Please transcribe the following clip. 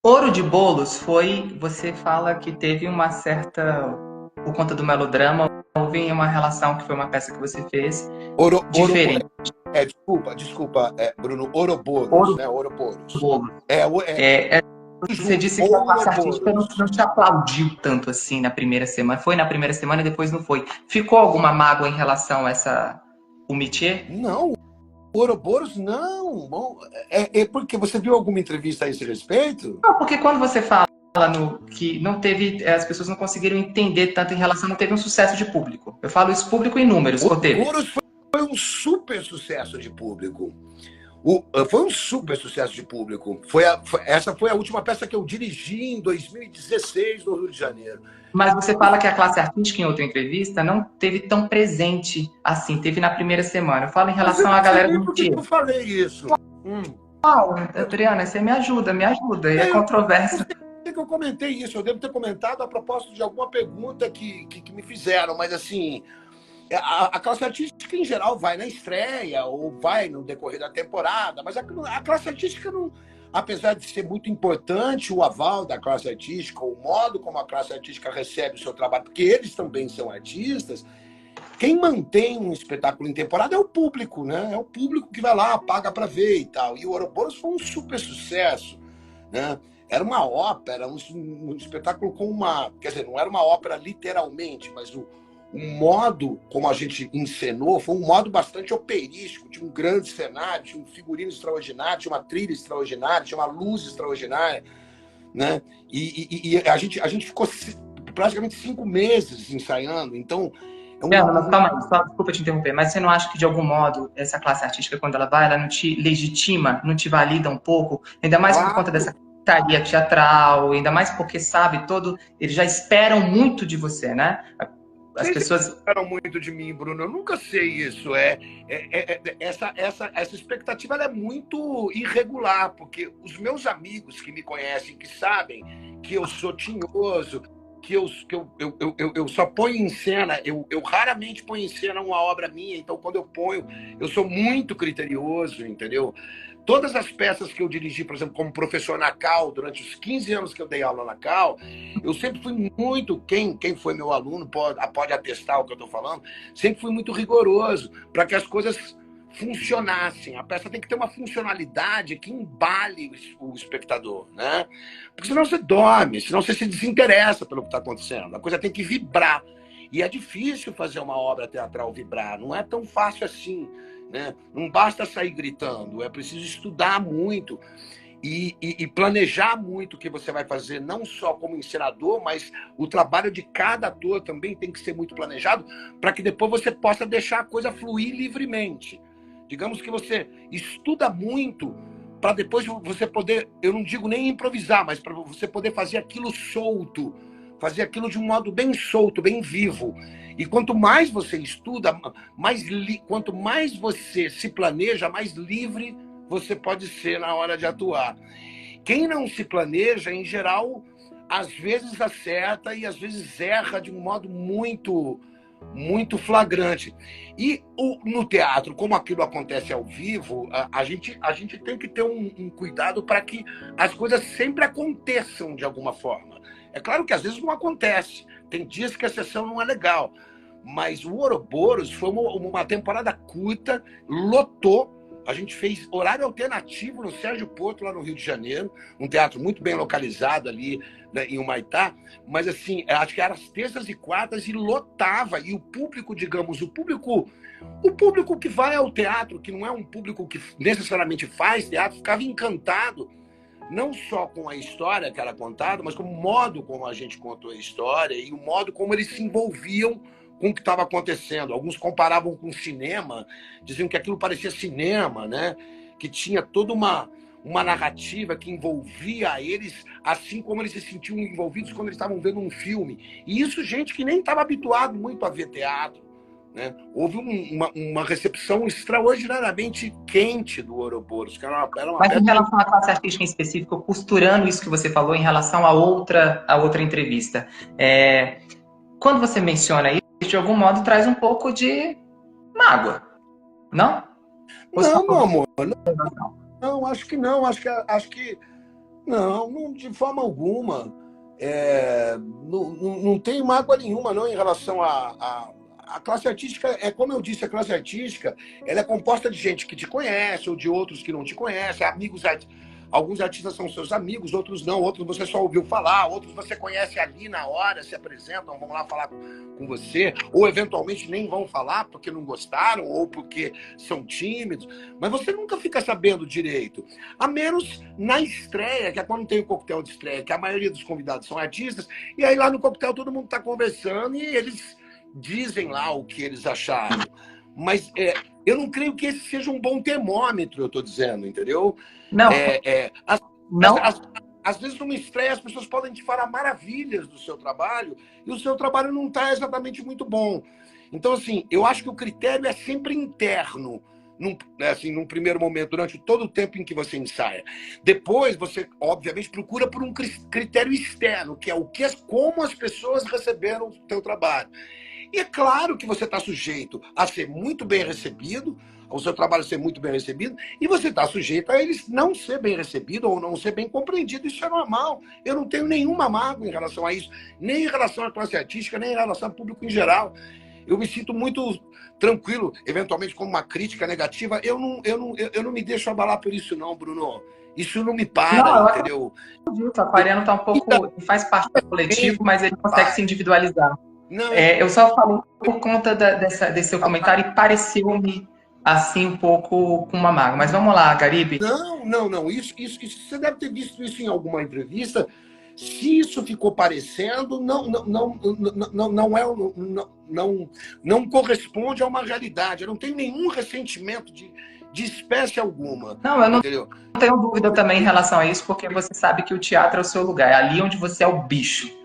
Ouro de Bolos foi, você fala que teve uma certa, por conta do melodrama, houve uma relação que foi uma peça que você fez diferente. Desculpa, Bruno, Ouroboros, Ouro né? de Ouroboros. Bolos. É Você junto, disse que a classe artística não, Ouroboros. não te aplaudiu tanto assim na primeira semana. Foi na primeira semana e depois não foi. Ficou alguma mágoa em relação a essa, o métier? Não, Ouroboros não. Bom, é porque você viu alguma entrevista a esse respeito? Não, porque quando você fala no, que não teve, as pessoas não conseguiram entender tanto em relação, não teve um sucesso de público. Eu falo isso público em números, ou teve? Ouroboros foi um super sucesso de público. Foi um super sucesso de público. Essa foi a última peça que eu dirigi em 2016 no Rio de Janeiro. Mas você fala que a classe artística, em outra entrevista, não teve tão presente assim, teve na primeira semana. Eu falo em Mas eu relação não à sei galera nem do por que métier. eu falei isso. Eu, Adriana, você me ajuda, me ajuda. E é eu não controverso. sei que eu comentei isso. Eu devo ter comentado a propósito de alguma pergunta que me fizeram, mas assim, a classe artística em geral vai na estreia ou vai no decorrer da temporada, mas a classe artística não, apesar de ser muito importante o aval da classe artística, o modo como a classe artística recebe o seu trabalho, porque eles também são artistas, quem mantém um espetáculo em temporada é o público, né? É o público que vai lá, paga para ver e tal. E o Ouroboros foi um super sucesso, né? Era uma ópera, um espetáculo com uma... Quer dizer, não era uma ópera literalmente, mas o modo como a gente encenou foi um modo bastante operístico. Tinha um grande cenário, tinha um figurino extraordinário, tinha uma trilha extraordinária, tinha uma luz extraordinária, né? E a gente ficou praticamente 5 meses ensaiando. Então, é Não, mas calma aí, só, desculpa te interromper, mas você não acha que de algum modo essa classe artística, quando ela vai, ela não te legitima, não te valida um pouco, ainda mais por conta claro. dessa gritaria teatral, ainda mais porque sabe todo, eles já esperam muito de você, né? As Sei se pessoas. esperam muito de mim, Bruno. Eu nunca sei isso. Essa expectativa ela é muito irregular, porque os meus amigos que me conhecem, que sabem que eu sou tinhoso, que eu só ponho em cena, eu raramente ponho em cena uma obra minha, então quando eu ponho, eu sou muito criterioso, entendeu? Todas as peças que eu dirigi, por exemplo, como professor na Cal, durante os 15 anos que eu dei aula na Cal, eu sempre fui muito, quem foi meu aluno pode atestar o que eu estou falando, sempre fui muito rigoroso para que as coisas funcionassem. A peça tem que ter uma funcionalidade que embale o espectador, né? Porque senão você dorme, senão você se desinteressa pelo que está acontecendo. A coisa tem que vibrar. E é difícil fazer uma obra teatral vibrar, não é tão fácil assim, né? Não basta sair gritando, é preciso estudar muito e planejar muito o que você vai fazer, não só como encenador, mas o trabalho de cada ator também tem que ser muito planejado para que depois você possa deixar a coisa fluir livremente. Digamos que você estuda muito para depois você poder, eu não digo nem improvisar, mas para você poder fazer aquilo solto, fazer aquilo de um modo bem solto, bem vivo. E quanto mais você estuda, quanto mais você se planeja, mais livre você pode ser na hora de atuar. Quem não se planeja, em geral, às vezes acerta e às vezes erra de um modo muito flagrante. E no teatro, como aquilo acontece ao vivo, a gente tem que ter um cuidado para que as coisas sempre aconteçam de alguma forma. É claro que às vezes não acontece. Tem dias que a sessão não é legal. Mas o Ouroboros foi uma temporada curta, lotou. A gente fez horário alternativo no Sérgio Porto, lá no Rio de Janeiro, um teatro muito bem localizado ali, né, em Humaitá, mas assim, acho que era às terças e quartas e lotava, e o público, digamos, o público que vai ao teatro, que não é um público que necessariamente faz teatro, ficava encantado, não só com a história que era contada, mas com o modo como a gente contou a história e o modo como eles se envolviam com o que estava acontecendo. Alguns comparavam com cinema, diziam que aquilo parecia cinema, né? Que tinha toda uma narrativa que envolvia eles, assim como eles se sentiam envolvidos quando eles estavam vendo um filme. E isso, gente que nem estava habituado muito a ver teatro, né? Houve uma recepção extraordinariamente quente do Ouroboros, que era uma Mas em peça. relação à classe artística em específico, costurando isso que você falou em relação a outra entrevista, quando você menciona isso, de algum modo traz um pouco de mágoa, não? Ou só Não, meu amor, não, acho que não. Acho que Não, de forma alguma. Não tem mágoa nenhuma não em relação a classe artística. É como eu disse, a classe artística ela é composta de gente que te conhece ou de outros que não te conhecem, amigos. Alguns artistas são seus amigos, outros não, outros você só ouviu falar, outros você conhece ali na hora, se apresentam, vão lá falar com você, ou eventualmente nem vão falar porque não gostaram ou porque são tímidos, mas você nunca fica sabendo direito, a menos na estreia, que é quando tem o coquetel de estreia, que a maioria dos convidados são artistas, e aí lá no coquetel todo mundo está conversando e eles dizem lá o que eles acharam. Mas eu não creio que esse seja um bom termômetro, eu estou dizendo, entendeu? Não, não. Às vezes, numa estreia, as pessoas podem te falar maravilhas do seu trabalho e o seu trabalho não está exatamente muito bom. Então, assim, eu acho que o critério é sempre interno, num primeiro momento, durante todo o tempo em que você ensaia. Depois, você, obviamente, procura por um critério externo, que é como as pessoas receberam o seu trabalho. E é claro que você está sujeito a ser muito bem recebido, ao seu trabalho ser muito bem recebido, e você está sujeito a eles não ser bem recebido ou não ser bem compreendido. Isso é normal. Eu não tenho nenhuma mágoa em relação a isso, nem em relação à classe artística, nem em relação ao público em geral. Eu me sinto muito tranquilo, eventualmente com uma crítica negativa. Eu não me deixo abalar por isso não, Bruno. Isso não me para, Não, entendeu? O aquariano está um pouco, faz parte do coletivo, mas ele consegue se individualizar. Eu só falei por conta desse seu comentário e pareceu-me assim um pouco com uma mágoa. Mas vamos lá, Garibe. Não. Isso, você deve ter visto isso em alguma entrevista. Se isso ficou parecendo, não corresponde a uma realidade. Eu não tenho nenhum ressentimento de espécie alguma. Não, eu não tenho dúvida também em relação a isso, porque você sabe que o teatro é o seu lugar, é ali onde você é o bicho.